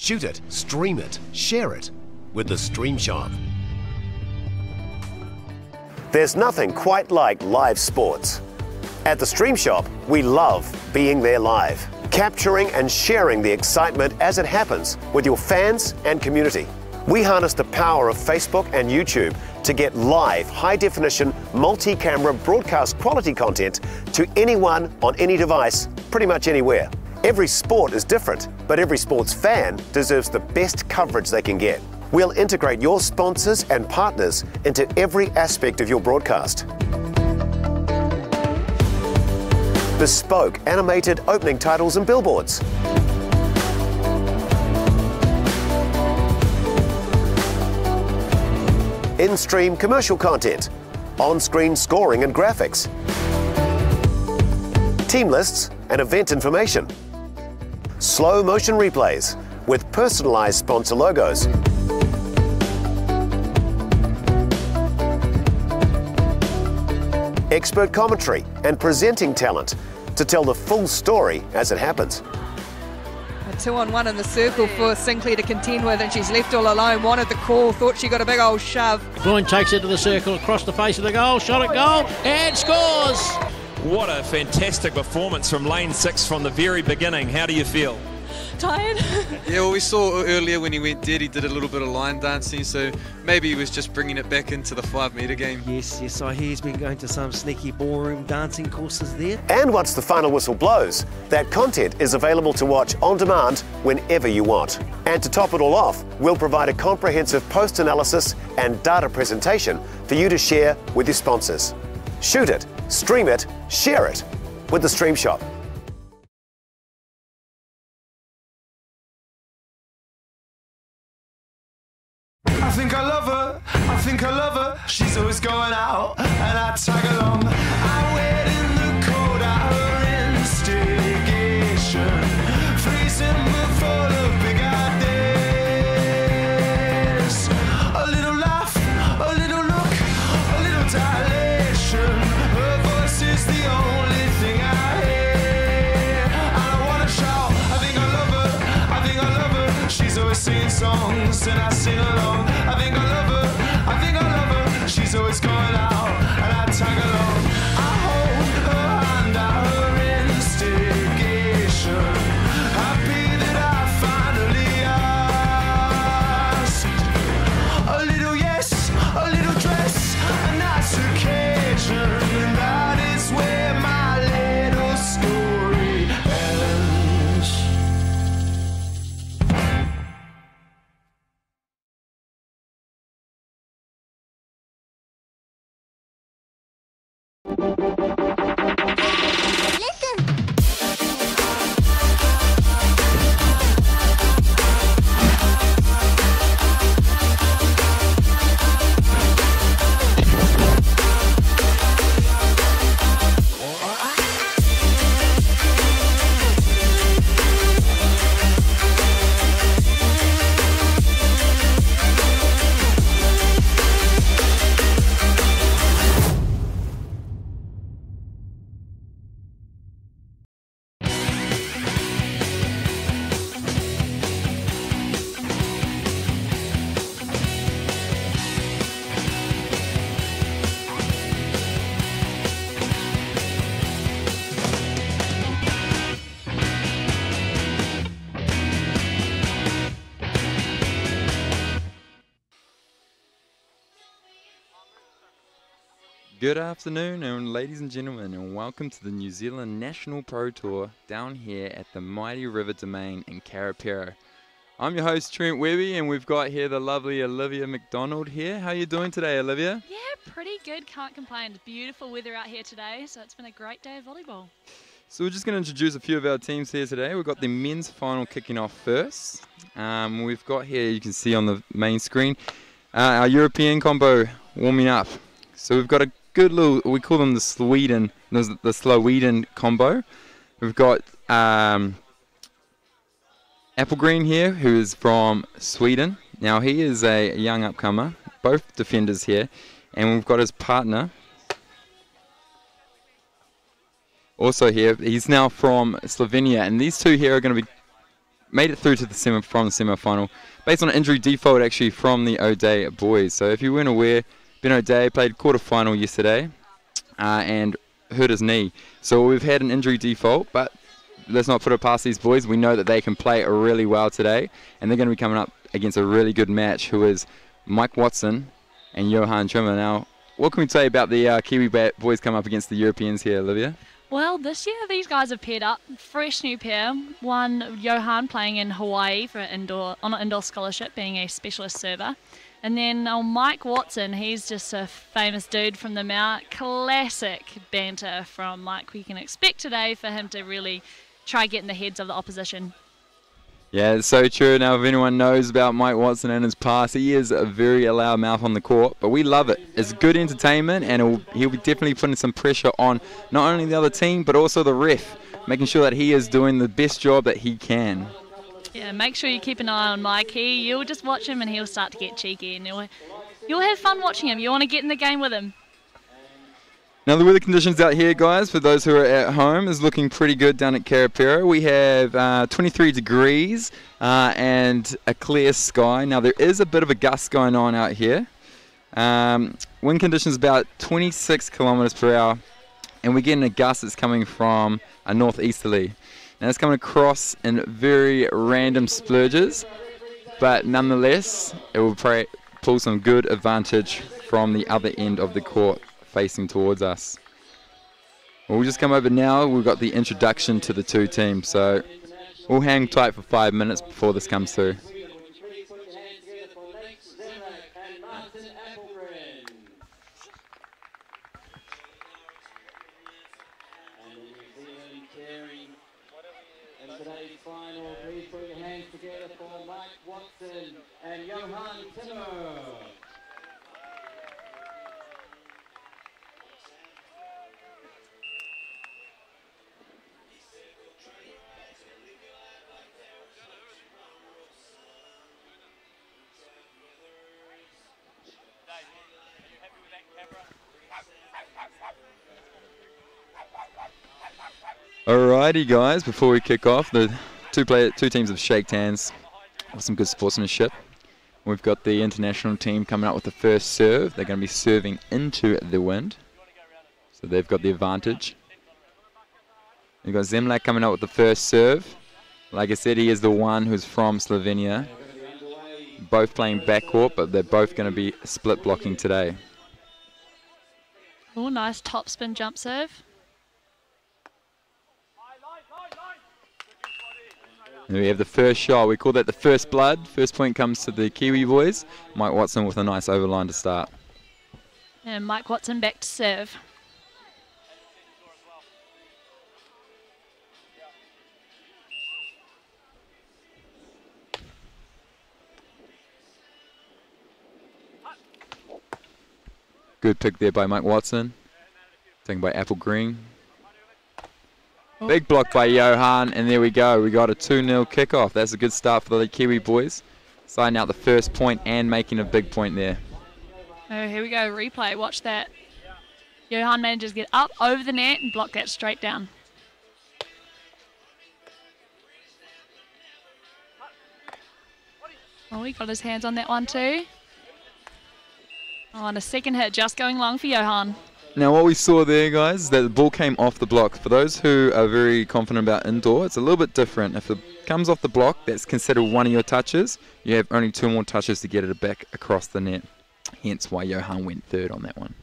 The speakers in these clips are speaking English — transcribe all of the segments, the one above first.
Shoot it, stream it, share it with the Stream Shop. There's nothing quite like live sports. At the Stream Shop, we love being there live, capturing and sharing the excitement as it happens with your fans and community. We harness the power of Facebook and YouTube to get live, high-definition, multi-camera broadcast quality content to anyone on any device, pretty much anywhere. Every sport is different, but every sports fan deserves the best coverage they can get. We'll integrate your sponsors and partners into every aspect of your broadcast. Bespoke animated opening titles and billboards. In-stream commercial content, on-screen scoring and graphics, team lists and event information, slow motion replays with personalized sponsor logos, expert commentary and presenting talent to tell the full story as it happens. A 2-on-1 in the circle for Sinclair to contend with, and she's left all alone. Wanted the call, thought she got a big old shove. Boyne takes it to the circle, across the face of the goal, shot at goal, and scores! What a fantastic performance from lane 6 from the very beginning. How do you feel? Tired? Yeah, well, we saw earlier when he went dead, he did a little bit of line dancing, so maybe he was just bringing it back into the 5-metre game. Yes, I hear he's been going to some sneaky ballroom dancing courses there. And once the final whistle blows, that content is available to watch on demand whenever you want. And to top it all off, we'll provide a comprehensive post-analysis and data presentation for you to share with your sponsors. Shoot it, stream it, share it with the Stream Shop. I think I love her, I think I love her. She's always going out and I tag along. I wait in the cold at her instigation, freezing but full of big ideas. A little laugh, a little look, a little dilation. Her voice is the only thing I hear. And I wanna shout, I think I love her, I think I love her. She's always singing songs and I sing along. I think I love her, I think I love her. She's always going out and I tag along. I hold her hand at her instigation, happy that I finally asked. A little yes, a little dress, a nice occasion, and that is where my little story ends. Good afternoon, and ladies and gentlemen, and welcome to the New Zealand National Pro Tour down here at the mighty River Domain in Karapiro. I'm your host Trent Webby, and we've got here the lovely Olivia McDonald here. How are you doing today, Olivia? Yeah, pretty good. Can't complain. It's beautiful weather out here today, so it's been a great day of volleyball. So we're just going to introduce a few of our teams here today. We've got the men's final kicking off first. We've got here, you can see on the main screen, our European combo warming up. So we've got a good little, we call them the Sweden, the Sloweden combo. We've got Applegreen here, who is from Sweden. Now he is a young upcomer, both defenders here, and we've got his partner also here. He's now from Slovenia, and these two here are going to be made it through to the from the semi-final based on an injury default actually from the O'Day boys. So if you weren't aware, Ben O'Day played quarter-final yesterday and hurt his knee. So we've had an injury default, but let's not put it past these boys. We know that they can play really well today, and they're going to be coming up against a really good match, who is Mike Watson and Johan Trimmer. Now, what can we say about the Kiwi boys come up against the Europeans here, Olivia? Well, this year these guys have paired up. Fresh new pair. One, Johan, playing in Hawaii for on an indoor scholarship, being a specialist server. And then Mike Watson, he's just a famous dude from the Mount. Classic banter from Mike we can expect today for him to really try get in the heads of the opposition. Yeah, it's so true. Now, if anyone knows about Mike Watson and his past, he is a very loud mouth on the court, but we love it. It's good entertainment, and he'll be definitely putting some pressure on not only the other team, but also the ref, making sure that he is doing the best job that he can. Yeah, make sure you keep an eye on Mike. You'll just watch him and he'll start to get cheeky, and you'll have fun watching him. You want to get in the game with him. Now the weather conditions out here, guys, for those who are at home, is looking pretty good down at Karapiro. We have 23 degrees and a clear sky. Now there is a bit of a gust going on out here. Wind conditions about 26 kilometers per hour, and we're getting a gust that's coming from a northeasterly. Now it's coming across in very random splurges, but nonetheless it will pull some good advantage from the other end of the court, facing towards us. We'll just come over now. We've got the introduction to the two teams, so we'll hang tight for 5 minutes before this comes through. In today's final, please put your hands together for Mike Watson and Johan Trimmer. Alrighty, guys, before we kick off, the two teams have shaked hands with some good sportsmanship. We've got the international team coming out with the first serve. They're going to be serving into the wind, so they've got the advantage. We've got Zemlak coming out with the first serve. Like I said, he is the one who's from Slovenia. Both playing backcourt, but they're both going to be split blocking today. Oh, nice top spin jump serve. And we have the first shot. We call that the first blood. First point comes to the Kiwi boys. Mike Watson with a nice overline to start. And Mike Watson back to serve. Good pick there by Mike Watson. Taken by Apple Green. Big block by Johan, and there we go. We got a 2-0 kickoff. That's a good start for the Kiwi boys. Signing out the first point and making a big point there. Oh, here we go. Replay. Watch that. Johan manages to get up over the net and block that straight down. Oh, he got his hands on that one too. Oh, and a second hit just going long for Johan. Now what we saw there, guys, is that the ball came off the block. For those who are very confident about indoor, it's a little bit different. If it comes off the block, that's considered one of your touches. You have only 2 more touches to get it back across the net. Hence why Johan went third on that one.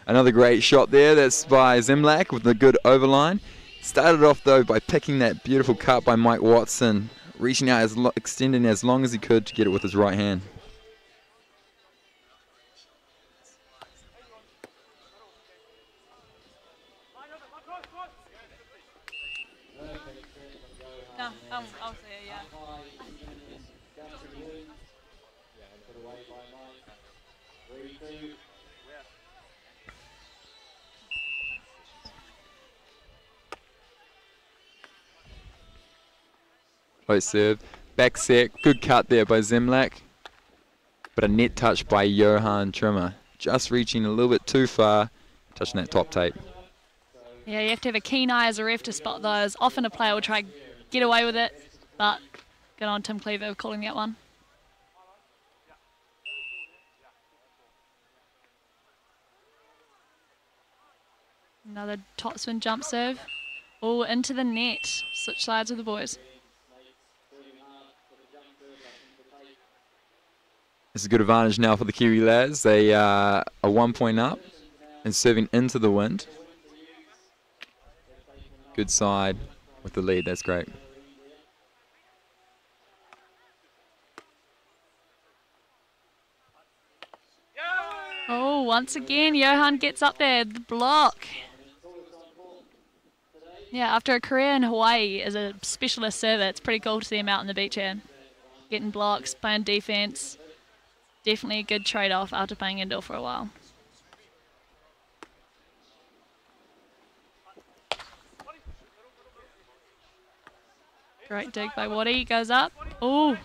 Another great shot there. That's by Zemlak with a good overline. Started off though by picking that beautiful cut by Mike Watson, reaching out, extending as long as he could to get it with his right hand. No, I'll say it, yeah. Close serve, back set, good cut there by Zemlak. But a net touch by Johan Trimmer. Just reaching a little bit too far, touching that top tape. Yeah, you have to have a keen eye as a ref to spot those. Often a player will try to get away with it, but good on Tim Cleaver for calling that one. Another topspin jump serve. All into the net. Switch sides with the boys. It's a good advantage now for the Kiwi lads. They are 1 point up and serving into the wind. Good side with the lead, that's great. Oh, once again, Johan gets up there, the block. Yeah, after a career in Hawaii as a specialist server, it's pretty cool to see him out on the beach here. Getting blocks, playing defense. Definitely a good trade-off after playing indoor for a while. Great dig by Waddy, goes up. Ooh.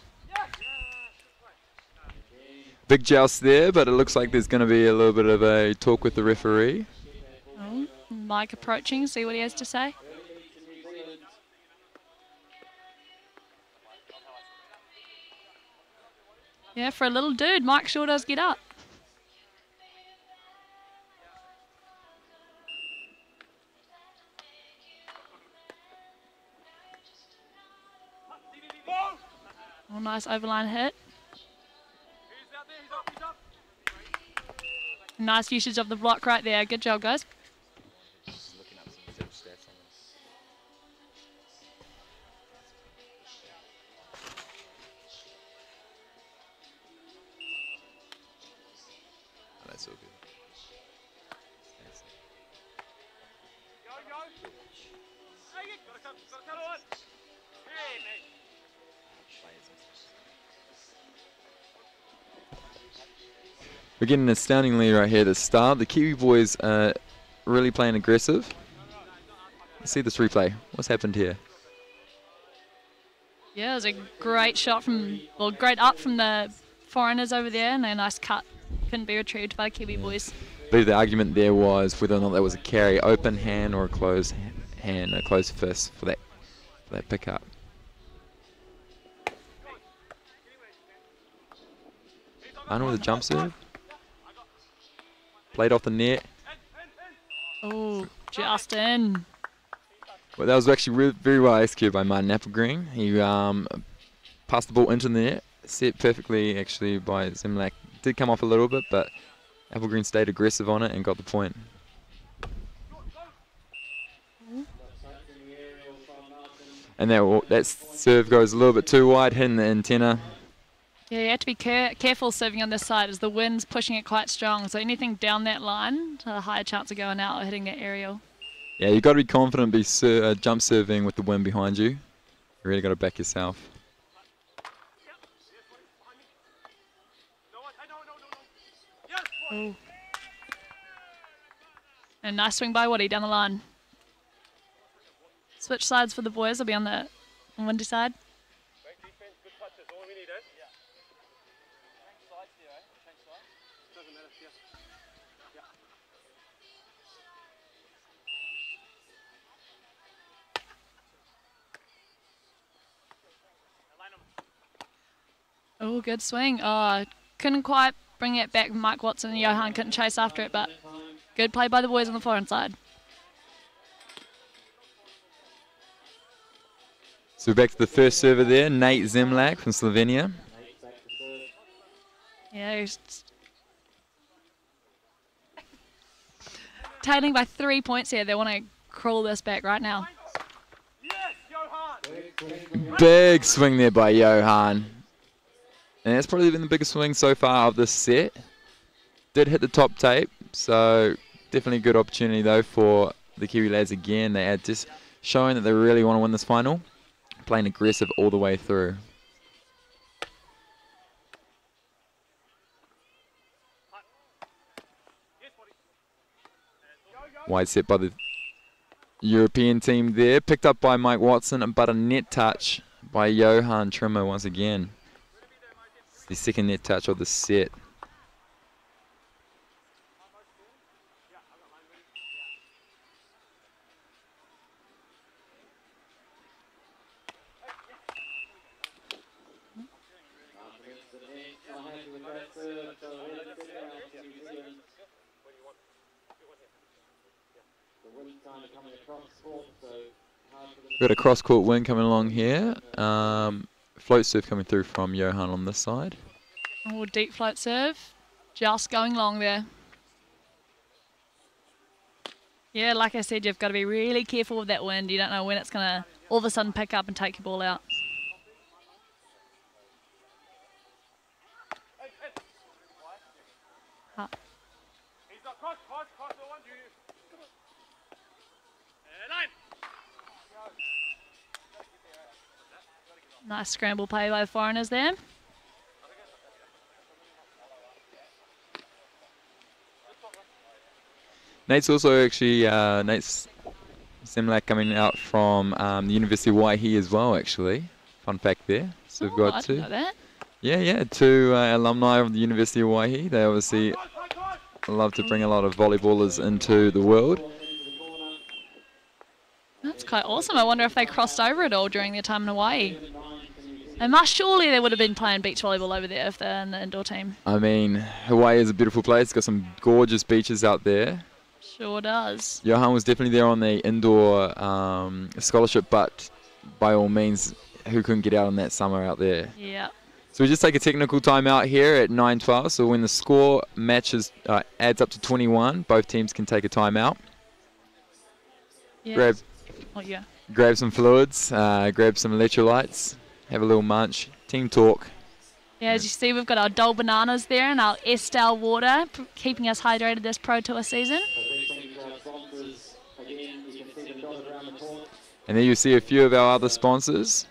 Big joust there, but it looks like there's going to be a little bit of a talk with the referee. Oh, Mike approaching, see what he has to say. Yeah, for a little dude, Mike sure does get up. Oh, nice overline hit. Nice usage of the block right there. Good job, guys. That's so good. We're getting an astounding lead right here at the start. The Kiwi boys are really playing aggressive. Let's see this replay. What's happened here? Yeah, it was a great shot from, well, great up from the foreigners over there, and a nice cut. Couldn't be retrieved by the Kiwi boys. I believe the argument there was whether or not that was a carry, open hand or a closed hand, a closed fist for that pickup. Arnold with a jump serve. Played off the net. Oh, Justin. Well, that was actually very well executed by Martin Applegreen. He passed the ball into the net, set perfectly actually by Zemlak. Did come off a little bit, but Applegreen stayed aggressive on it and got the point. And that serve goes a little bit too wide, hitting the antenna. Yeah, you have to be careful serving on this side as the wind's pushing it quite strong. So anything down that line, a higher chance of going out or hitting that aerial. Yeah, you've got to be confident, be jump serving with the wind behind you. You really got to back yourself. Oh. And nice swing by Waddy down the line. Switch sides for the boys. Will be on the windy side. Oh, good swing. Oh, couldn't quite bring it back. Mike Watson and Johan couldn't chase after it, but good play by the boys on the foreign side. So back to the first server there, Nate Zemlak from Slovenia. Yeah, he's tailing by 3 points here. They want to crawl this back right now. Big swing there by Johan. And that's probably been the biggest swing so far of this set. Did hit the top tape, so definitely a good opportunity though for the Kiwi lads again. They are just showing that they really want to win this final. Playing aggressive all the way through. Wide set by the European team there. Picked up by Mike Watson, but a net touch by Johan Trimmer once again. the second net touch of the set. We've got a cross-court win coming along here. Float serve coming through from Johan on this side. Oh, deep float serve. Just going long there. Yeah, like I said, you've got to be really careful with that wind. You don't know when it's going to all of a sudden pick up and take your ball out. Nice scramble play by the foreigners there. Nate's also actually, Nate's Semlak coming out from the University of Waihi as well, actually. Fun fact there. So we've got I didn't know that. Yeah, two alumni of the University of Waihi. They obviously love to bring a lot of volleyballers into the world. That's quite awesome. I wonder if they crossed over at all during their time in Hawaii. Surely they would have been playing beach volleyball over there if they're in the indoor team. I mean, Hawaii is a beautiful place. It's got some gorgeous beaches out there. Sure does. Johan was definitely there on the indoor scholarship, but by all means, who couldn't get out on that summer out there? Yeah. So we just take a technical timeout here at 9:12. So when the score matches adds up to 21, both teams can take a timeout. Yeah. Grab some fluids, grab some electrolytes, have a little munch, team talk. Yeah, as you see, we've got our Dole bananas there and our Estelle water, keeping us hydrated this Pro Tour season. And there you see a few of our other sponsors.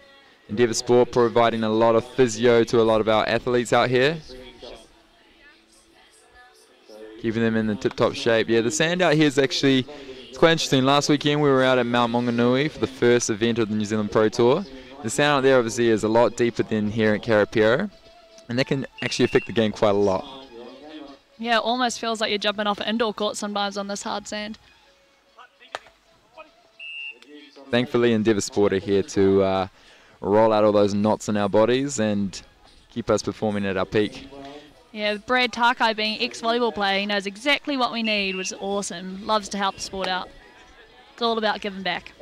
Endeavour Sport providing a lot of physio to a lot of our athletes out here. Keeping them in the tip-top shape. Yeah, the sand out here is actually, it's quite interesting. Last weekend we were out at Mount Maunganui for the first event of the New Zealand Pro Tour. The sand out there obviously is a lot deeper than here at Karapiro, and that can actually affect the game quite a lot. Yeah, it almost feels like you're jumping off an indoor court sometimes on this hard sand. Thankfully, Endeavour Sport are here to roll out all those knots in our bodies and keep us performing at our peak. Yeah, Brad Takai being ex-volleyball player, he knows exactly what we need, which is awesome. Loves to help the sport out. It's all about giving back.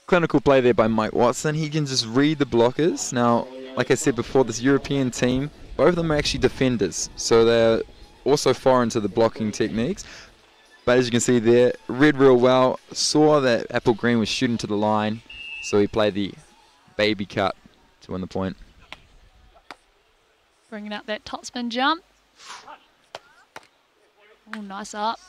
Clinical play there by Mike Watson. He can just read the blockers. Now, like I said before, this European team, both of them are actually defenders, so they're also foreign to the blocking techniques. But as you can see there, read real well, saw that Apple Green was shooting to the line, so he played the baby cut to win the point. Bringing up that topspin jump. Oh, nice up.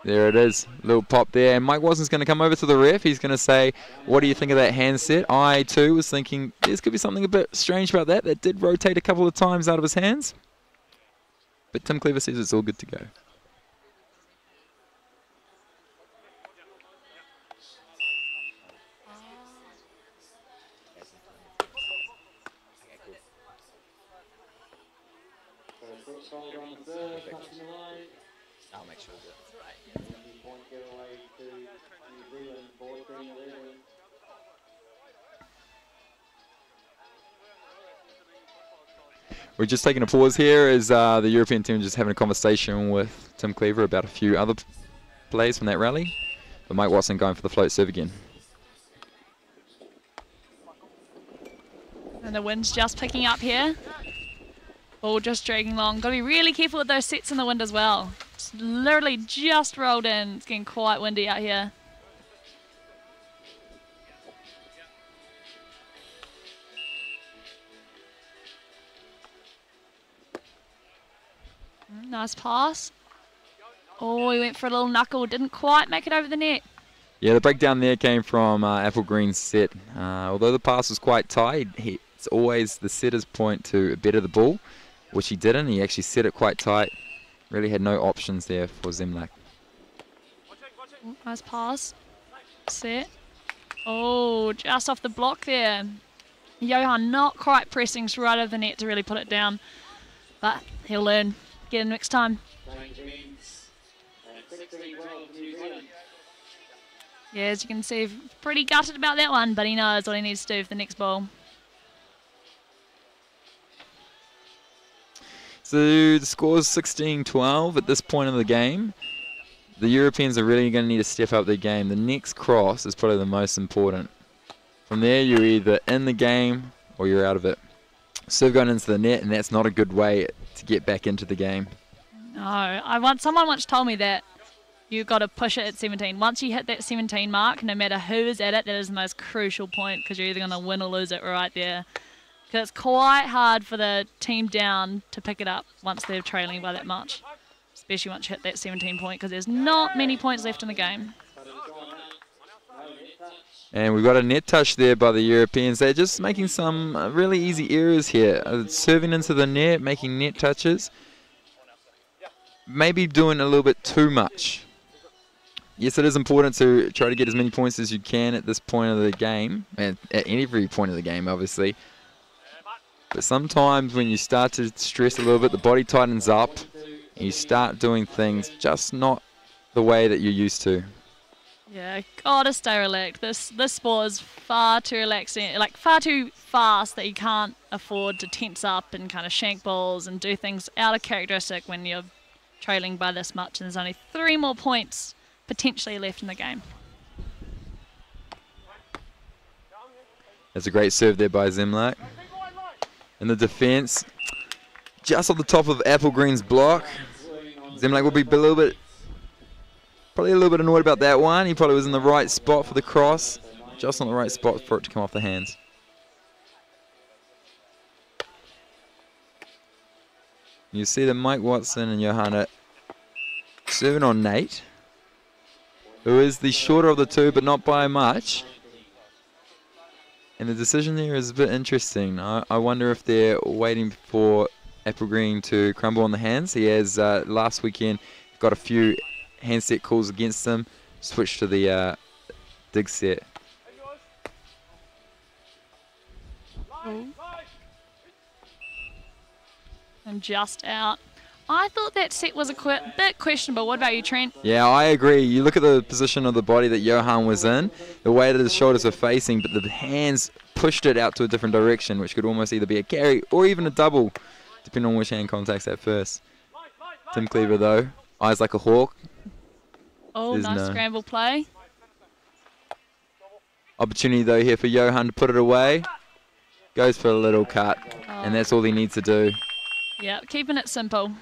There it is, little pop there. And Mike Watson's going to come over to the ref. He's going to say, what do you think of that handset? I, too, was thinking there could be something a bit strange about that. That did rotate a couple of times out of his hands. But Tim Cleaver says it's all good to go. I'll make sure that's right. We're just taking a pause here as the European team is just having a conversation with Tim Cleaver about a few other plays from that rally. But Mike Watson going for the float serve again. And the wind's just picking up here. Ball just dragging along. Got to be really careful with those sets in the wind as well. It's literally just rolled in. It's getting quite windy out here. Nice pass. Oh, he went for a little knuckle. Didn't quite make it over the net. Yeah, the breakdown there came from Apple Green's set. Although the pass was quite tight, it's always the setter's point to better the ball, which he didn't. He actually set it quite tight. Really had no options there for Zemlak. Nice pass. Set. Oh, just off the block there. Johan not quite pressing right over the net to really put it down. But he'll learn. Get him next time. Yeah, as you can see, pretty gutted about that one, but he knows what he needs to do for the next ball. So the score is 16-12 at this point of the game. The Europeans are really going to need to step up their game. The next cross is probably the most important. From there, you're either in the game or you're out of it. Serve going into the net, and that's not a good way to get back into the game. No, someone once told me that you've got to push it at 17. Once you hit that 17 mark, no matter who is at it, that is the most crucial point because you're either going to win or lose it right there. Because it's quite hard for the team down to pick it up once they're trailing by that much, especially once you hit that 17 point because there's not many points left in the game. And we've got a net touch there by the Europeans. They're just making some really easy errors here. Serving into the net, making net touches. Maybe doing a little bit too much. Yes, it is important to try to get as many points as you can at this point of the game, and at every point of the game, obviously. But sometimes when you start to stress a little bit, the body tightens up, and you start doing things just not the way that you're used to. Yeah, gotta stay relaxed. This sport is far too relaxing, like far too fast that you can't afford to tense up and kind of shank balls and do things out of characteristic when you're trailing by this much, and there's only 3 more points potentially left in the game. That's a great serve there by Zemlak. In the defence, just off the top of Applegreen's block. Zemlak will be probably a little bit annoyed about that one. He probably was in the right spot for the cross, just on the right spot for it to come off the hands. You see that Mike Watson and Johanna serving on Nate, who is the shorter of the two, but not by much. And the decision there is a bit interesting. I wonder if they're waiting for Applegreen to crumble on the hands. He has, last weekend, got a few handset calls against them, switched to the dig set. I'm just out. I thought that set was a bit questionable. What about you, Trent? Yeah, I agree. You look at the position of the body that Johan was in, the way that his shoulders were facing, but the hands pushed it out to a different direction, which could almost either be a carry or even a double, depending on which hand contacts at first. Tim Cleaver, though, eyes like a hawk. Oh, nice scramble play. Opportunity, though, here for Johan to put it away. Goes for a little cut, and that's all he needs to do. Yeah, keeping it simple.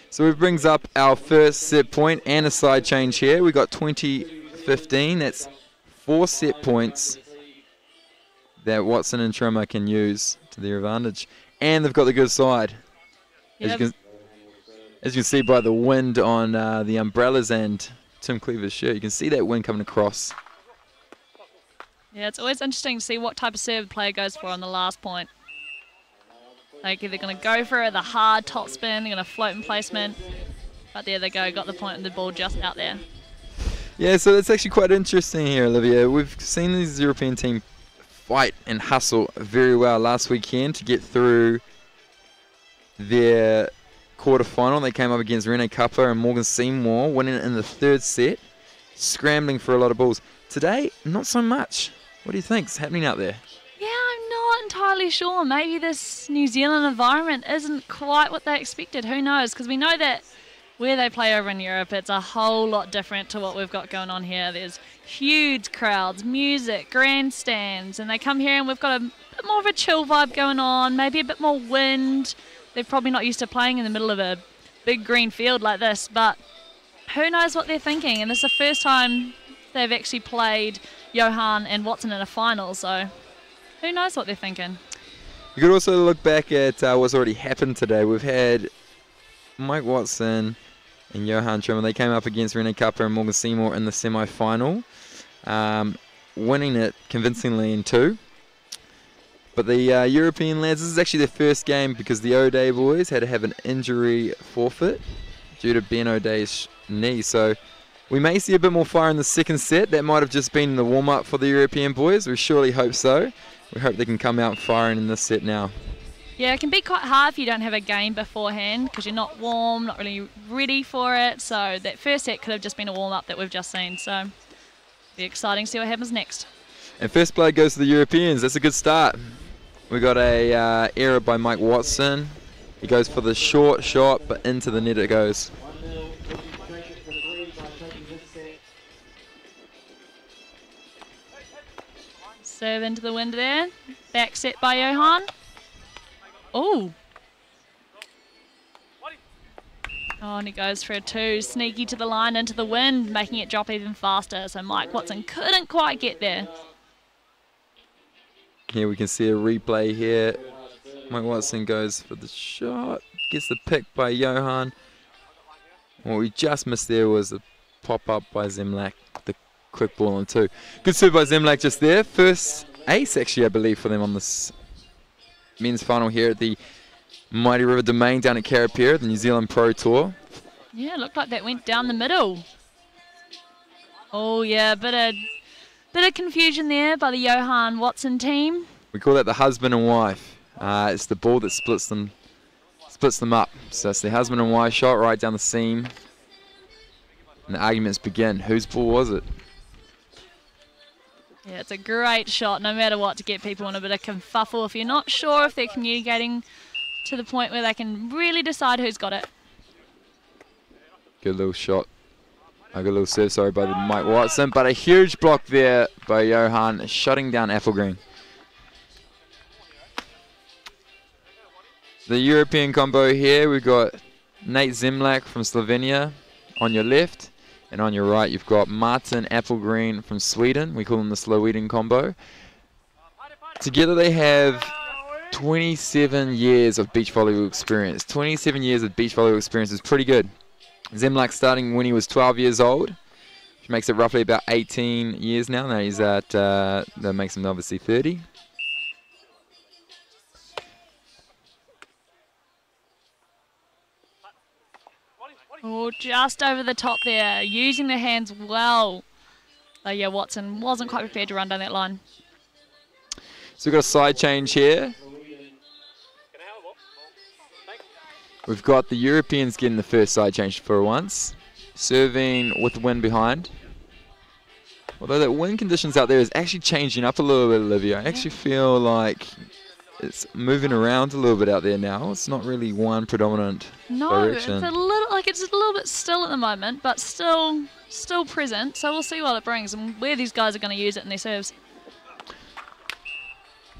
So it brings up our first set point and a side change here. We got 20-15. That's 4 set points that Watson and Trimmer can use to their advantage. And they've got the good side. Yep. As you can see by the wind on the umbrellas and Tim Cleaver's shirt, you can see that wind coming across. Yeah, it's always interesting to see what type of serve the player goes for on the last point. Like, they're going to go for it, the hard top spin, they're going to float in placement. But there they go, got the point and the ball just out there. Yeah, so it's actually quite interesting here, Olivia. We've seen this European team fight and hustle very well last weekend to get through their quarterfinal. They came up against Rene Kappa and Morgan Seymour, winning it in the 3rd set, scrambling for a lot of balls. Today, not so much. What do you think's happening out there? Yeah, I'm not entirely sure. Maybe this New Zealand environment isn't quite what they expected. Who knows? Because we know that where they play over in Europe, it's a whole lot different to what we've got going on here. There's huge crowds, music, grandstands, and they come here and we've got a bit more of a chill vibe going on, maybe a bit more wind. They're probably not used to playing in the middle of a big green field like this, but who knows what they're thinking. And this is the first time they've actually played Johan and Watson in a final, so who knows what they're thinking. You could also look back at what's already happened today. We've had Mike Watson and Johan Trimmer. They came up against Rene Kappa and Morgan Seymour in the semi-final, winning it convincingly in 2. But the European lads, this is actually their first game because the O'Day boys had to have an injury forfeit due to Ben O'Day's knee. So We may see a bit more fire in the second set. That might have just been the warm-up for the European boys. We surely hope so. We hope they can come out firing in this set now. Yeah, it can be quite hard if you don't have a game beforehand because you're not warm, not really ready for it. So that first set could have just been a warm-up that we've just seen. So it'll be exciting to see what happens next. And first play goes to the Europeans. That's a good start. We got a error by Mike Watson. He goes for the short shot, but into the net it goes. Serve into the wind there. Back set by Johan. Oh. Oh, and he goes for a 2. Sneaky to the line into the wind, making it drop even faster. So Mike Watson couldn't quite get there. Here we can see a replay here. Mike Watson goes for the shot. Gets the pick by Johan. What we just missed there was a pop-up by Zemlak. The quick ball on 2. Good serve by Zemlak just there. First ace, actually, I believe, for them on this men's final here at the Mighty River Domain down at Karapiro, the New Zealand Pro Tour. Yeah, it looked like that went down the middle. Oh, yeah, bit of confusion there by the Johan Watson team. We call that the husband and wife. It's the ball that splits them up. So it's the husband and wife shot right down the seam. And the arguments begin. Whose ball was it? Yeah, it's a great shot, no matter what, to get people in a bit of kerfuffle if you're not sure if they're communicating to the point where they can really decide who's got it. Good little shot. A good little serve, sorry, by Mike Watson. But a huge block there by Johan, shutting down Applegreen. The European combo here, we've got Nate Zemlak from Slovenia on your left. And on your right, you've got Martin Applegreen from Sweden. We call them the Slowedan combo. Together they have 27 years of beach volleyball experience. 27 years of beach volleyball experience is pretty good. Zemlak starting when he was 12 years old, which makes it roughly about 18 years now. Now he's at, that makes him obviously 30. Oh, just over the top there, using the hands well. Oh yeah, Watson wasn't quite prepared to run down that line. So we've got a side change here. We've got the Europeans getting the first side change for once. Serving with the wind behind. Although that wind conditions out there is actually changing up a little bit, Olivia. I actually feel like it's moving around a little bit out there now. It's not really one predominant direction. It's a little bit still at the moment, but still present. So we'll see what it brings and where these guys are going to use it in their serves.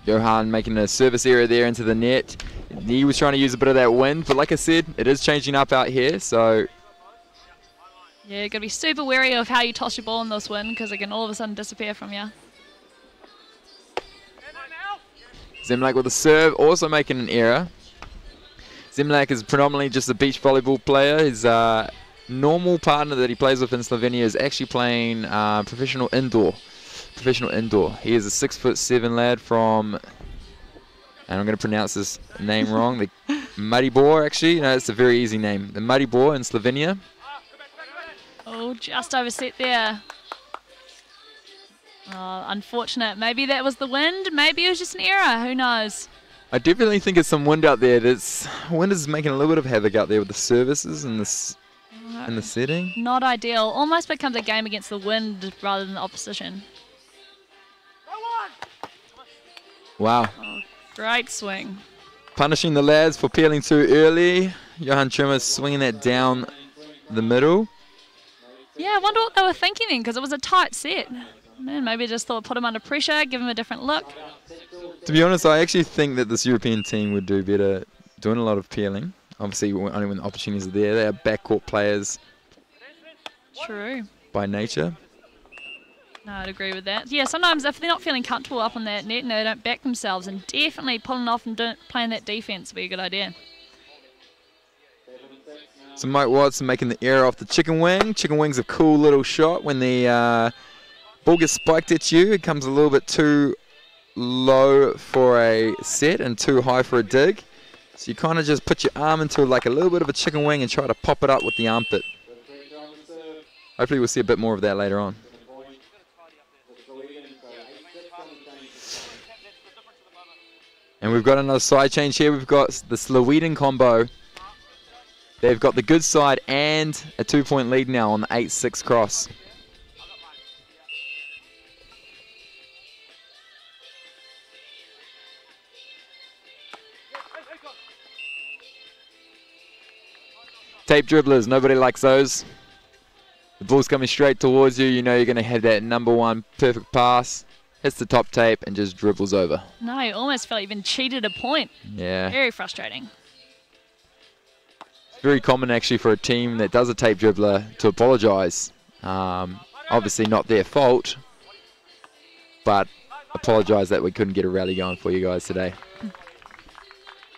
Johan making a service error there into the net. He was trying to use a bit of that wind, but like I said, it is changing up out here, so... Yeah, you've got to be super wary of how you toss your ball in this wind because it can all of a sudden disappear from you. Zemlak with a serve, also making an error. Zemlak is predominantly just a beach volleyball player. His normal partner that he plays with in Slovenia is actually playing professional indoor. He is a 6'7" lad from, and I'm going to pronounce this name wrong, the Maribor actually. No, it's a very easy name. The Maribor in Slovenia. Oh, just overset there. Oh, unfortunate. Maybe that was the wind. Maybe it was just an error. Who knows? I definitely think it's some wind out there. Wind is making a little bit of havoc out there with the services and the setting. Not ideal. Almost becomes a game against the wind rather than the opposition. Wow. Oh, great swing. Punishing the lads for peeling too early. Johan Trimmer swinging that down the middle. Yeah, I wonder what they were thinking then, because it was a tight set. Man, maybe just thought put him under pressure, give him a different look. To be honest, I actually think that this European team would do better doing a lot of peeling. Obviously, only when the opportunities are there. They are backcourt players. True. By nature. No, I'd agree with that. Yeah, sometimes if they're not feeling comfortable up on that net and they don't back themselves, and definitely pulling off and playing that defense would be a good idea. So Mike Watson making the error off the chicken wing. Chicken wing's a cool little shot. When the ball gets spiked at you, it comes a little bit too low for a set and too high for a dig. So you kind of just put your arm into like a little bit of a chicken wing and try to pop it up with the armpit. Hopefully we'll see a bit more of that later on. And we've got another side change here. We've got the Slovenian combo. They've got the good side and a 2-point lead now on the 8-6 cross. Tape dribblers, nobody likes those. The ball's coming straight towards you. You know you're going to have that number one perfect pass. Hits the top tape and just dribbles over. No, you almost felt you've been cheated a point. Yeah. Very frustrating. It's very common actually for a team that does a tape dribbler to apologise. Obviously not their fault, but apologise that we couldn't get a rally going for you guys today.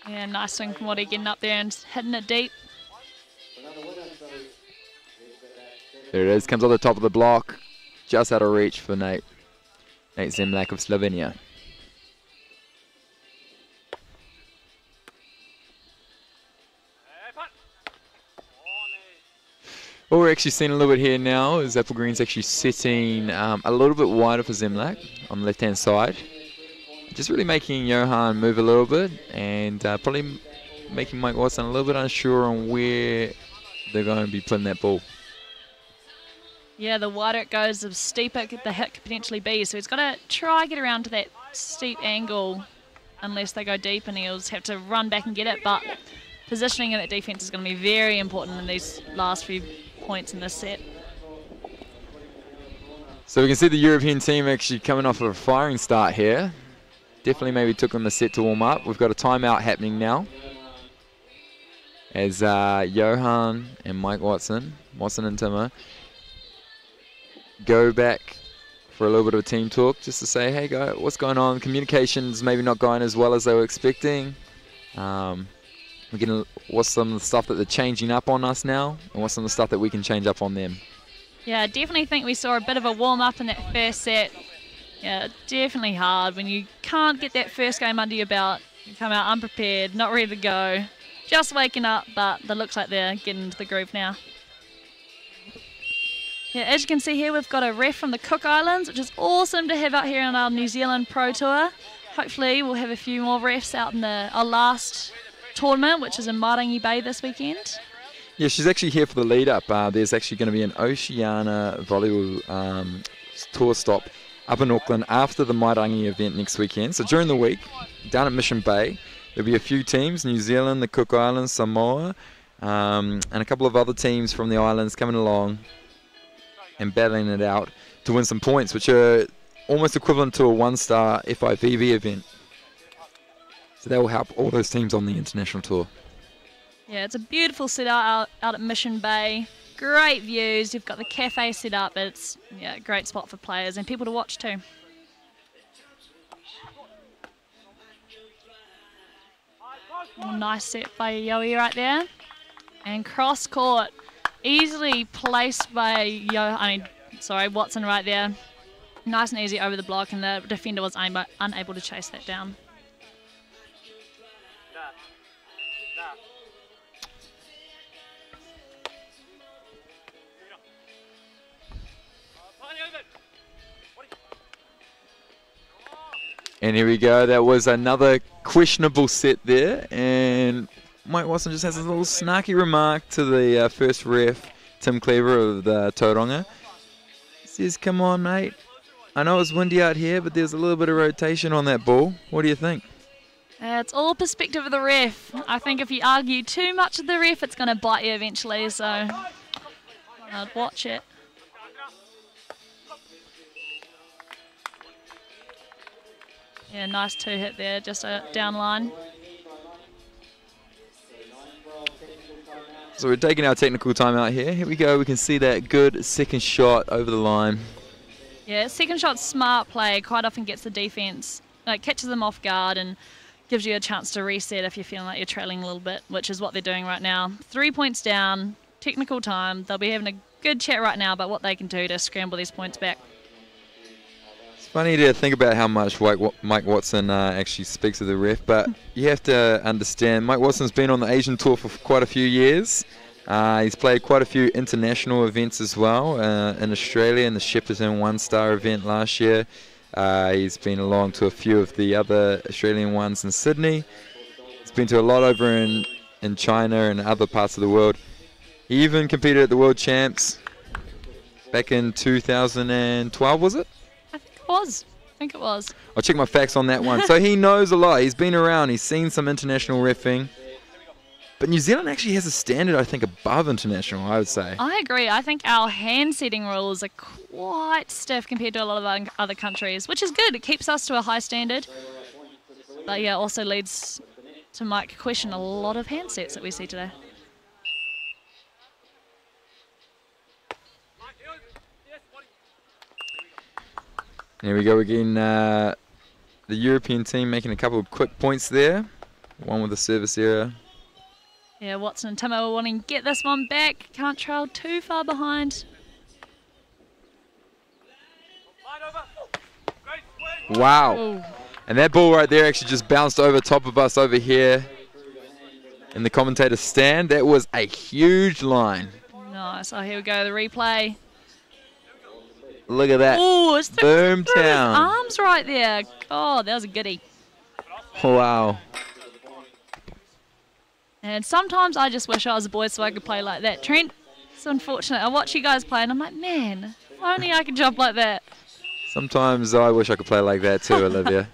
Yeah, nice swing from Waddy getting up there and hitting it deep. There it is, comes on the top of the block, just out of reach for Nate. Nate Zemlak of Slovenia. What we're actually seeing a little bit here now is Apple Green's actually sitting a little bit wider for Zemlak on the left-hand side. Just really making Johan move a little bit and probably making Mike Watson a little bit unsure on where they're going to be putting that ball. Yeah, the wider it goes, the steeper the hit could potentially be. So he's got to try get around to that steep angle unless they go deep, and he'll just have to run back and get it. But positioning in that defense is going to be very important in these last few points in this set. So we can see the European team actually coming off of a firing start here. Definitely maybe took them a set to warm up. We've got a timeout happening now as Johan and Mike Watson and Timmer, go back for a little bit of a team talk just to say, hey, guys, what's going on? Communication's maybe not going as well as they were expecting. What's some of the stuff that they're changing up on us now, and what's some of the stuff that we can change up on them? Yeah, I definitely think we saw a bit of a warm-up in that first set. Yeah, definitely hard when you can't get that first game under your belt. You come out unprepared, not ready to go, just waking up, but it looks like they're getting into the groove now. Yeah, as you can see here, we've got a ref from the Cook Islands, which is awesome to have out here on our New Zealand Pro Tour. Hopefully we'll have a few more refs out in our last tournament, which is in Marangi Bay this weekend. Yeah, she's actually here for the lead-up. There's actually going to be an Oceania Volleyball tour stop up in Auckland after the Marangi event next weekend. So during the week, down at Mission Bay, there'll be a few teams, New Zealand, the Cook Islands, Samoa, and a couple of other teams from the islands coming along and battling it out to win some points, which are almost equivalent to a one-star FIVB event. So that will help all those teams on the international tour. Yeah, it's a beautiful set out at Mission Bay. Great views. You've got the cafe set up. It's a great spot for players and people to watch too. Nice set by Yowie right there. And cross court. Easily placed by Watson right there. Nice and easy over the block, and the defender was unable to chase that down. And here we go. That was another questionable set there, and Mike Watson just has a little snarky remark to the first ref, Tim Cleaver of the Tauranga. He says, come on, mate. I know it's windy out here, but there's a little bit of rotation on that ball. What do you think? It's all perspective of the ref. I think if you argue too much with the ref, it's going to bite you eventually, so I'd watch it. Yeah, nice two hit there, just a down line. So we're taking our technical timeout here. Here we go. We can see that good second shot over the line. Yeah, second shot's smart play. Quite often gets the defense, catches them off guard and gives you a chance to reset if you're feeling like you're trailing a little bit, which is what they're doing right now. 3 points down, technical time. They'll be having a good chat right now about what they can do to scramble these points back. It's funny to think about how much Mike Watson actually speaks to the ref, but you have to understand Mike Watson's been on the Asian tour for quite a few years. He's played quite a few international events as well in Australia in the Shepparton one-star event last year. He's been along to a few of the other Australian ones in Sydney. He's been to a lot over in China and other parts of the world. He even competed at the World Champs back in 2012, was it? I think it was. I'll check my facts on that one. So he knows a lot. He's been around. He's seen some international reffing. But New Zealand actually has a standard, I think, above international, I would say. I agree. I think our hand-setting rules are quite stiff compared to a lot of other countries, which is good. It keeps us to a high standard. But yeah, also leads to Mike question a lot of handsets that we see today. There we go again. The European team making a couple of quick points there. One with a service error. Yeah, Watson and Timo wanting to get this one back. Can't trail too far behind. Wow. Ooh. And that ball right there actually just bounced over top of us over here in the commentator's stand. That was a huge line. Nice. Oh, here we go. The replay. Look at that. Oh, it's through his Boomtown. arms right there. God, that was a goodie. Wow. And sometimes I just wish I was a boy so I could play like that. Trent, it's unfortunate. I watch you guys play and I'm like, man, if only I could jump like that. Sometimes I wish I could play like that too, Olivia.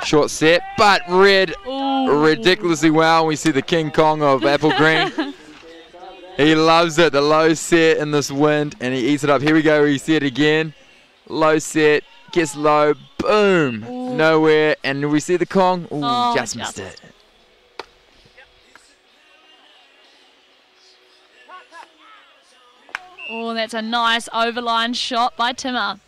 Short set, but read ridiculously well. We see the King Kong of Apple Green. He loves it, the low set in this wind, and he eats it up. Here we go, we see it again. Low set, gets low, boom, nowhere, and we see the Kong. Ooh, just missed it. Oh, that's a nice overline shot by Timmer.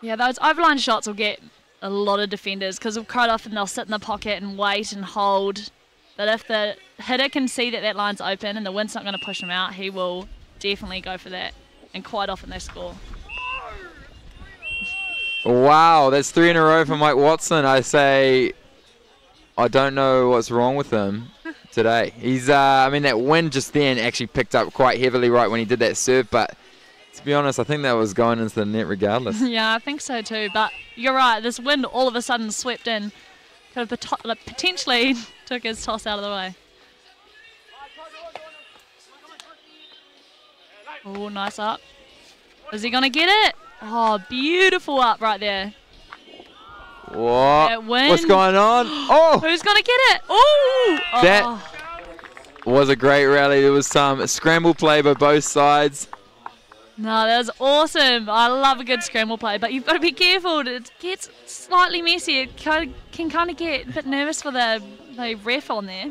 Yeah, those overline shots will get a lot of defenders because quite often they'll sit in the pocket and wait and hold. But if the hitter can see that that line's open and the wind's not going to push him out, he will definitely go for that. And quite often they score. Wow, that's 3 in a row for Mike Watson. I say, I don't know what's wrong with him today. He's, I mean, that wind just then actually picked up quite heavily right when he did that serve, but to be honest, I think that was going into the net regardless. Yeah, I think so too, but you're right, this wind all of a sudden swept in. Could have potentially took his toss out of the way. Oh, nice up. Is he going to get it? Oh, beautiful up right there. What? What's going on? Oh! Who's going to get it? Ooh! Oh! That was a great rally. There was some scramble play by both sides. No, that was awesome. I love a good scramble play, but you've got to be careful. It gets slightly messy. It can kind of get a bit nervous for the ref on there.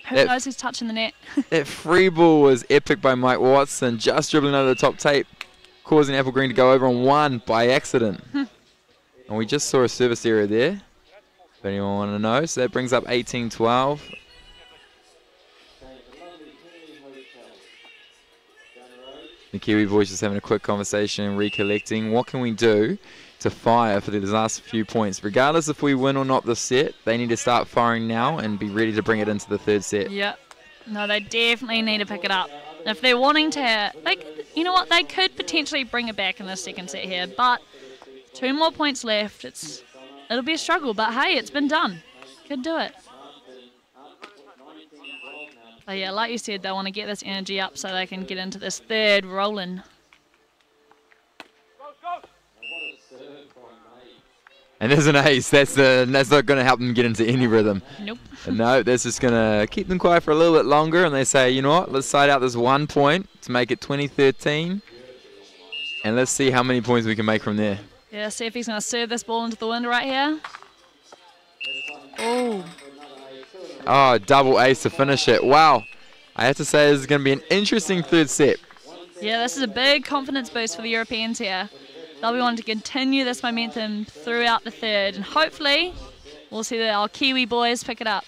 Who knows who's touching the net? That free ball was epic by Mike Watson, just dribbling over the top tape, causing Apple Green to go over on one by accident. And we just saw a service error there, if anyone want to know. So that brings up 18-12. The Kiwi boys just having a quick conversation, recollecting what can we do to fire for these last few points. Regardless if we win or not this set, they need to start firing now and be ready to bring it into the third set. Yep. No, they definitely need to pick it up. If they're wanting to, you know what, they could potentially bring it back in the second set here, but 2 more points left. It'll be a struggle, but hey, it's been done. Could do it. But yeah, like you said, they want to get this energy up so they can get into this third roll-in. And there's an ace. That's not going to help them get into any rhythm. Nope. No, that's just going to keep them quiet for a little bit longer. And they say, you know what, let's side out this 1 point to make it 20-13. And let's see how many points we can make from there. Yeah, see if he's going to serve this ball into the wind right here. Oh. Oh, double ace to finish it. Wow. I have to say this is going to be an interesting third set. Yeah, this is a big confidence boost for the Europeans here. They'll be wanting to continue this momentum throughout the third. And hopefully, we'll see that our Kiwi boys pick it up.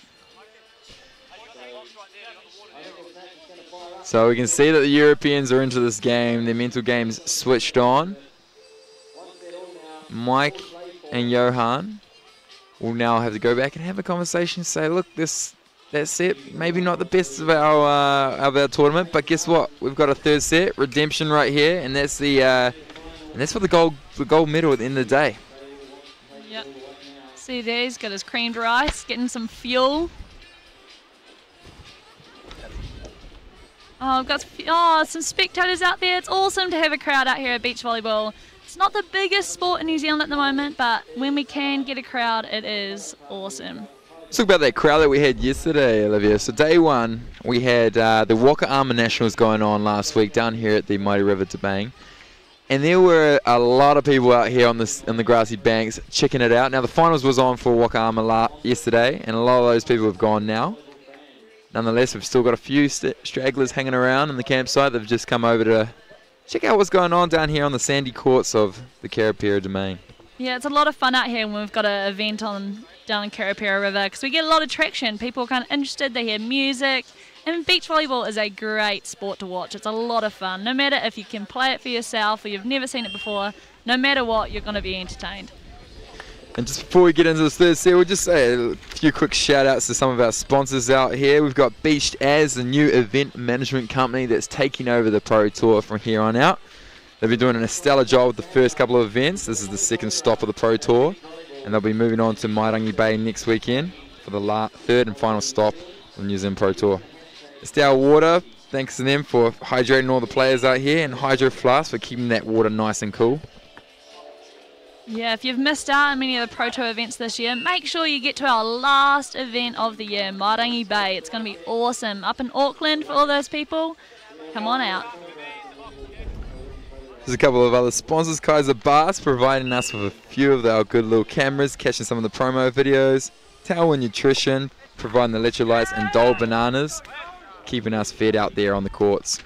So we can see that the Europeans are into this game. Their mental game's switched on. Mike and Johan we'll now have to go back and have a conversation, say, look, that set maybe not the best of our tournament, but guess what? We've got a third set, redemption right here, and that's for the gold medal at the end of the day. Yep. See there, he's got his creamed rice, getting some fuel. Oh, we've got some spectators out there. It's awesome to have a crowd out here at beach volleyball. It's not the biggest sport in New Zealand at the moment, but when we can get a crowd, it is awesome. Let's talk about that crowd that we had yesterday, Olivia. So day one, we had the Waikato Nationals going on last week down here at the Mighty River Tabang. And there were a lot of people out here on the grassy banks checking it out. Now the finals was on for Waikato yesterday, and a lot of those people have gone now. Nonetheless, we've still got a few stragglers hanging around in the campsite that have just come over to check out what's going on down here on the sandy courts of the Karapiro domain. Yeah, it's a lot of fun out here when we've got an event down in Karapiro River, because we get a lot of traction. People are kind of interested, they hear music, and beach volleyball is a great sport to watch. It's a lot of fun. No matter if you can play it for yourself or you've never seen it before, no matter what, you're going to be entertained. And just before we get into this third set, we'll just say a few quick shout outs to some of our sponsors out here. We've got Beached As, the new event management company that's taking over the Pro Tour from here on out. They've been doing a stellar job with the first couple of events. This is the second stop of the Pro Tour, and they'll be moving on to Mairangi Bay next weekend for the third and final stop of the New Zealand Pro Tour. Estelle Water, thanks to them for hydrating all the players out here, and Hydro Flask for keeping that water nice and cool. Yeah, if you've missed out on many of the Pro Tour events this year, make sure you get to our last event of the year, Mairangi Bay. It's going to be awesome. Up in Auckland for all those people. Come on out. There's a couple of other sponsors. Kaiser Bass providing us with a few of our good little cameras, catching some of the promo videos. Tower Nutrition providing the electrolytes, and Dole Bananas keeping us fed out there on the courts.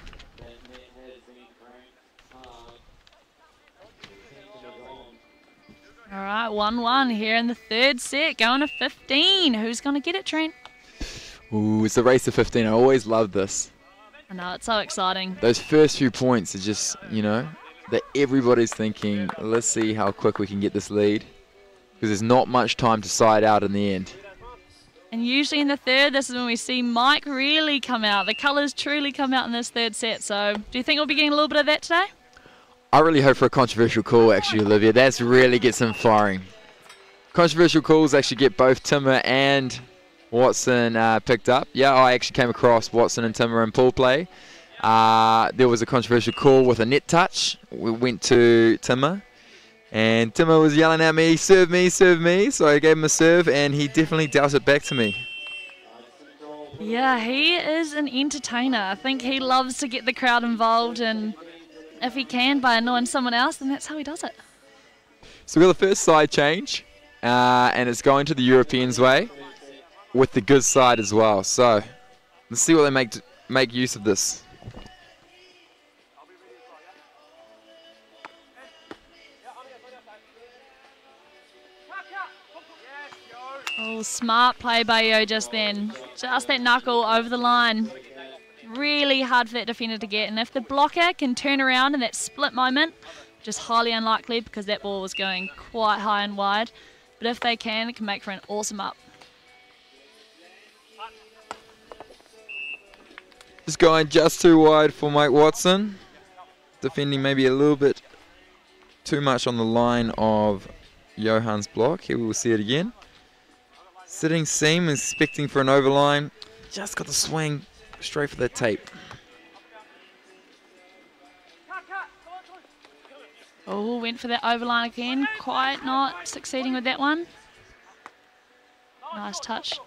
All right, 1-1 here in the third set, going to 15. Who's going to get it, Trent? Ooh, it's a race to 15. I always love this. I know, it's so exciting. Those first few points are just, that everybody's thinking, let's see how quick we can get this lead, because there's not much time to side out in the end. And usually in the third, this is when we see Mike really come out. The colours truly come out in this third set. So do you think we'll be getting a little bit of that today? I really hope for a controversial call, actually, Olivia. That's really gets them firing. Controversial calls actually get both Timmer and Watson picked up. Yeah, I actually came across Watson and Timmer in pool play. There was a controversial call with a net touch. We went to Timmer, and Timmer was yelling at me, serve me, serve me. So I gave him a serve, and he definitely dealt it back to me. Yeah, he is an entertainer. I think he loves to get the crowd involved, and if he can by annoying someone else, then that's how he does it. So we got the first side change, and it's going to the Europeans' way with the good side as well. So let's see what they make use of this. Oh, smart play by Yo just then. Just that knuckle over the line. Really hard for that defender to get, and if the blocker can turn around in that split moment, which is highly unlikely because that ball was going quite high and wide, but if they can, it can make for an awesome up. Just going just too wide for Mike Watson, defending maybe a little bit too much on the line of Johan's block. Here we will see it again. Sitting seam, expecting for an overline, just got the swing straight for that tape. Oh, went for that overline again. Quite not succeeding with that one. Nice touch.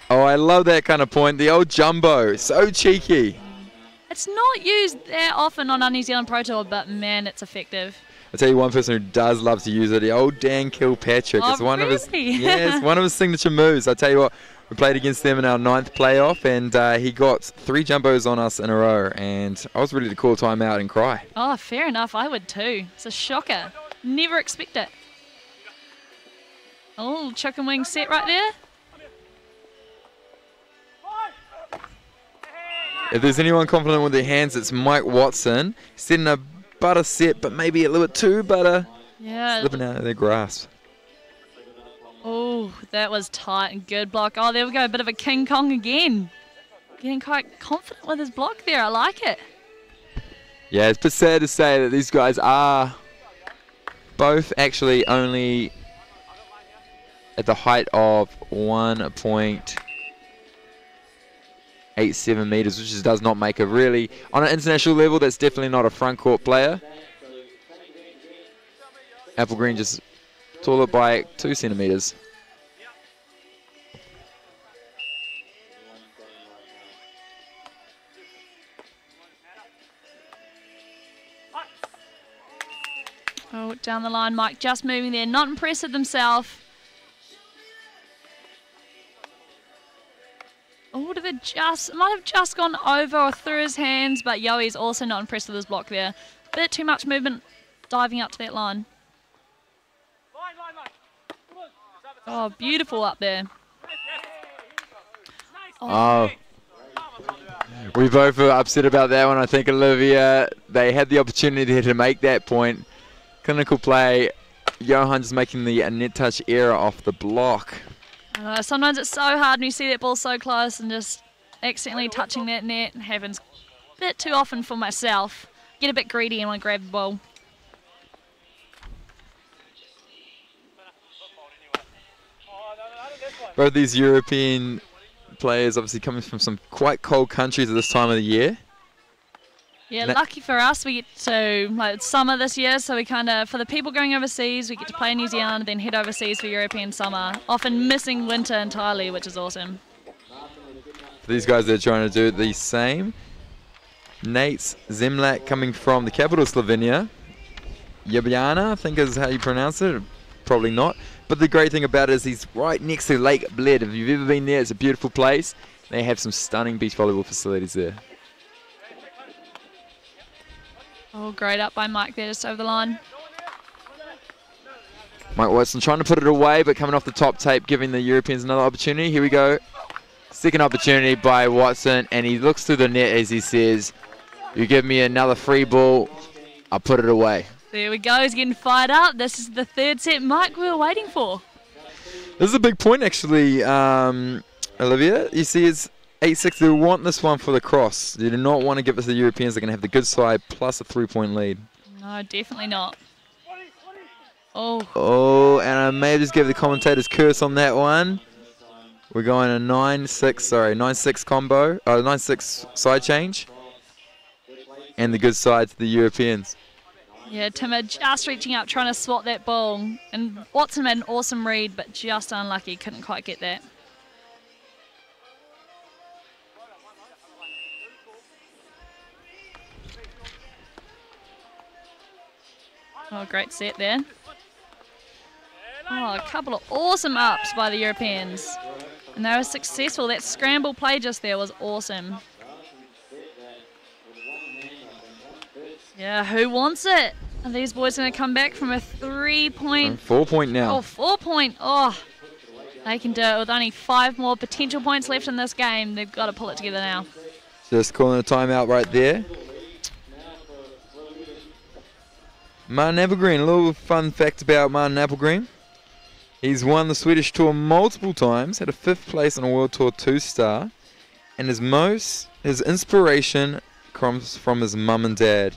Oh, I love that kind of point. The old jumbo, so cheeky. It's not used that often on our New Zealand Pro Tour, but man, it's effective. I'll tell you one person who does love to use it, the old Dan Kilpatrick. Oh, it's one really? of his, yeah, it's one of his signature moves. I'll tell you what, we played against them in our 9th playoff, and he got 3 jumbos on us in a row, and I was ready to call time out and cry. Oh, fair enough. I would too. It's a shocker. Never expect it. Oh, chicken wing set right there. If there's anyone confident with their hands, it's Mike Watson. Setting a butter set, but maybe a little bit too butter. Yeah. Slipping out of their grasp. Oh, that was tight and good block. Oh, there we go. A bit of a King Kong again. Getting quite confident with his block there. I like it. Yeah, it's a bit sad to say that these guys are both actually only at the height of 1.87 meters, which does not make a really, on an international level, that's definitely not a front court player. Applegreen just taller by 2 centimeters. Oh, down the line, Mike just moving there, not impressed with himself. Oh, might have just gone over or through his hands, but Yoey's also not impressed with his block there. Bit too much movement diving up to that line. Oh, beautiful up there. Oh. We both were upset about that one. I think Olivia, they had the opportunity to make that point. Clinical play. Johan just making the net touch error off the block. Sometimes it's so hard when you see that ball so close and just accidentally touching that net. It happens a bit too often for myself. Get a bit greedy and want to grab the ball. Both these European players obviously coming from some quite cold countries at this time of the year. Yeah, lucky for us, we get to, it's summer this year, so we kind of, for the people going overseas, we get to play in New Zealand and then head overseas for European summer, often missing winter entirely, which is awesome. For these guys that are trying to do the same, Nate Zemlak coming from the capital Slovenia. Ljubljana, I think is how you pronounce it, probably not. But the great thing about it is he's right next to Lake Bled. If you've ever been there, it's a beautiful place. They have some stunning beach volleyball facilities there. Oh, great up by Mike there, just over the line. Mike Watson trying to put it away, but coming off the top tape, giving the Europeans another opportunity. Here we go. Second opportunity by Watson, and he looks through the net as he says, you give me another free ball, I'll put it away. There we go, he's getting fired up. This is the third set, Mike, we were waiting for. This is a big point, actually, Olivia. You see, it's 8-6. They want this one for the cross. They do not want to give it to the Europeans. They're going to have the good side plus a 3-point lead. No, definitely not. Oh. Oh, and I may have just gave the commentator's curse on that one. We're going a 9-6 combo, 9-6 side change. And the good side to the Europeans. Yeah, Timmer just reaching up, trying to swat that ball. And Watson made an awesome read, but just unlucky, couldn't quite get that. Oh, great set there. Oh, a couple of awesome ups by the Europeans. And they were successful. That scramble play just there was awesome. Yeah, who wants it? Are these boys going to come back from a 3-point? 4-point now. Oh, 4-point. Oh, they can do it with only 5 more potential points left in this game. They've got to pull it together now. Just calling a timeout right there. Martin Applegreen, a little fun fact about Martin Applegreen. He's won the Swedish Tour multiple times, had a 5th place on a World Tour 2-star, and his inspiration comes from his mum and dad.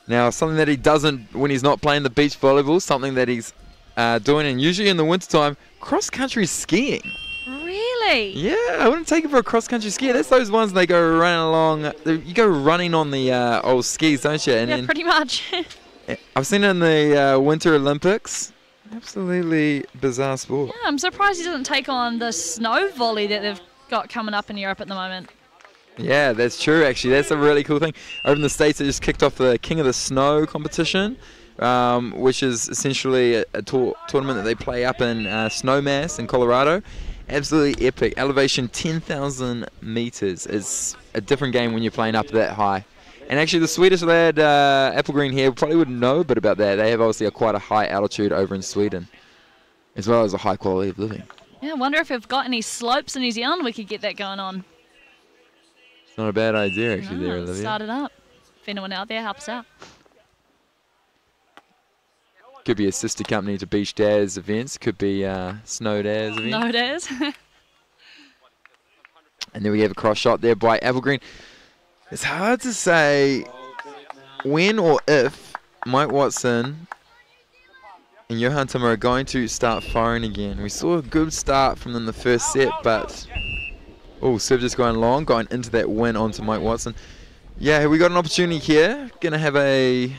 Now, something that he doesn't when he's not playing the beach volleyball, something that he's doing, and usually in the wintertime, cross-country skiing. Really? Yeah, I wouldn't take it for a cross-country skier. That's those ones they go running along. You go running on the old skis, don't you? And yeah, then, pretty much. I've seen it in the Winter Olympics. Absolutely bizarre sport. Yeah, I'm surprised he doesn't take on the snow volley that they've got coming up in Europe at the moment. Yeah, that's true, actually. That's a really cool thing. Over in the States, they just kicked off the King of the Snow competition, which is essentially a tournament that they play up in Snowmass in Colorado. Absolutely epic. Elevation 10,000 meters. It's a different game when you're playing up that high. And actually, the Swedish lad, Applegreen here, probably wouldn't know a bit about that. They have obviously quite a high altitude over in Sweden, as well as a high quality of living. Yeah, I wonder if we've got any slopes in New Zealand we could get that going on. It's not a bad idea, actually, there, Olivia. Start it up. If anyone out there helps out. Could be a sister company to Beach Daz events. Could be Snow Daz events. No, Daz. And then we have a cross shot there by Applegreen. It's hard to say when or if Mike Watson and Johan Timmer are going to start firing again. We saw a good start from them in the first set, but serve just going long, going into that win onto Mike Watson. Yeah, we got an opportunity here. Gonna have a...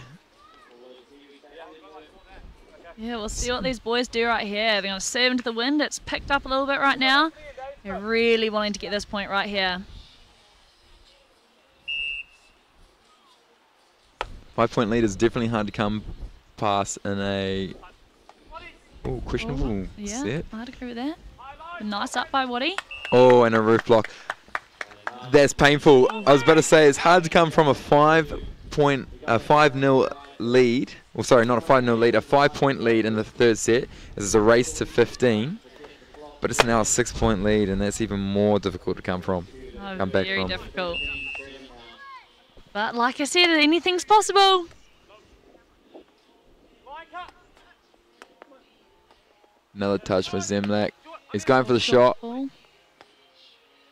Yeah, we'll see what these boys do right here. They're going to serve into the wind. It's picked up a little bit right now. They're really wanting to get this point right here. 5-point lead is definitely hard to come past in a questionable set. I'd agree with that. Nice up by Woody. Oh, and a roof block. That's painful. I was about to say it's hard to come from a 5-0 lead. Well, sorry, not a 5-0 lead, a 5-point lead in the third set. This is a race to 15. But it's now a 6-point lead, and that's even more difficult to come from. Very difficult. But like I said, anything's possible. Another touch for Zemlak. He's going for the shot.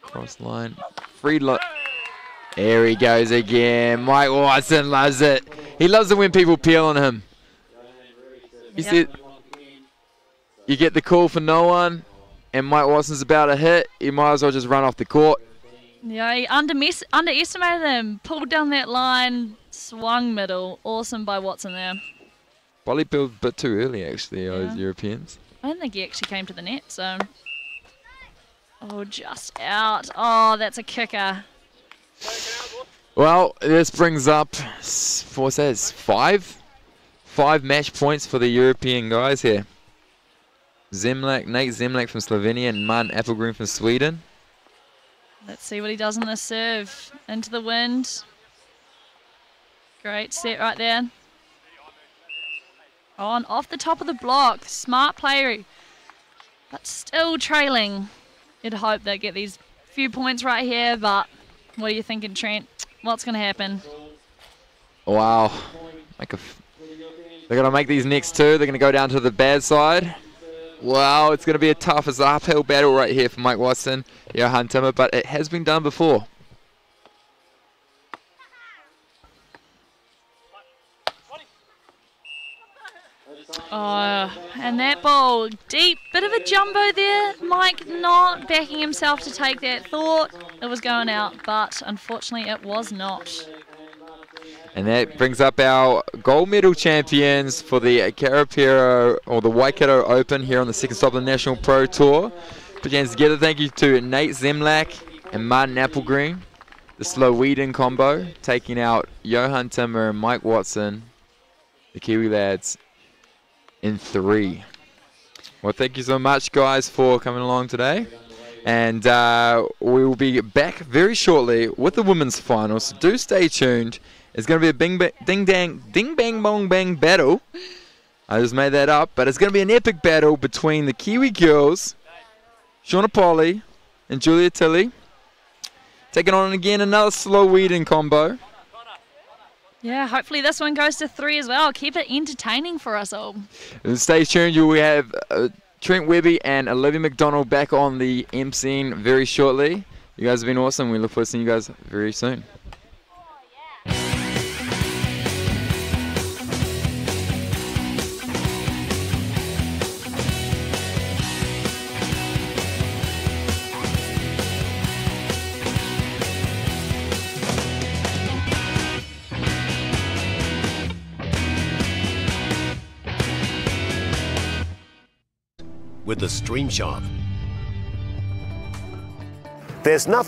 Cross line. Free look. There he goes again. Mike Watson loves it. He loves it when people peel on him. He said, you get the call for no one, and Mike Watson's about to hit, you might as well just run off the court. Yeah, he underestimated him. Pulled down that line, swung middle. Awesome by Watson there. Volley peeled a bit too early, actually, those Europeans. I don't think he actually came to the net, so... Oh, just out. Oh, that's a kicker. Well, this brings up, what's that, 5 match points for the European guys here. Nate Zemlak from Slovenia and Martin Applegreen from Sweden. Let's see what he does on the serve. Into the wind. Great set right there. On off the top of the block. Smart play, but still trailing. You'd hope they get these few points right here, but what are you thinking, Trent? What's going to happen? Wow. They're going to make these next two. They're going to go down to the bad side. Wow, it's going to be a tough, it's an uphill battle right here for Mike Watson, Johan Timmer, but it has been done before. Oh, and that ball, deep, bit of a jumbo there. Mike not backing himself to take that thought. It was going out, but unfortunately it was not. And that brings up our gold medal champions for the Karapiro, or the Waikato Open here on the second stop of the National Pro Tour. Put your hands together. Thank you to Nate Zemlak and Martin Applegreen, the Slovenian combo, taking out Johan Timmer and Mike Watson, the Kiwi lads, in 3. Well, thank you so much, guys, for coming along today. And we will be back very shortly with the women's finals, so do stay tuned. It's going to be a ding bang bong bang battle. I just made that up, but it's going to be an epic battle between the Kiwi girls, Shauna Polly and Julia Tilley, taking on again another Slovenian combo. Yeah, hopefully this one goes to 3 as well. Keep it entertaining for us all. And stay tuned. You will have Trent Webby and Olivia McDonald back on the MCing very shortly. You guys have been awesome. We look forward to seeing you guys very soon. With the Stream Shop. There's nothing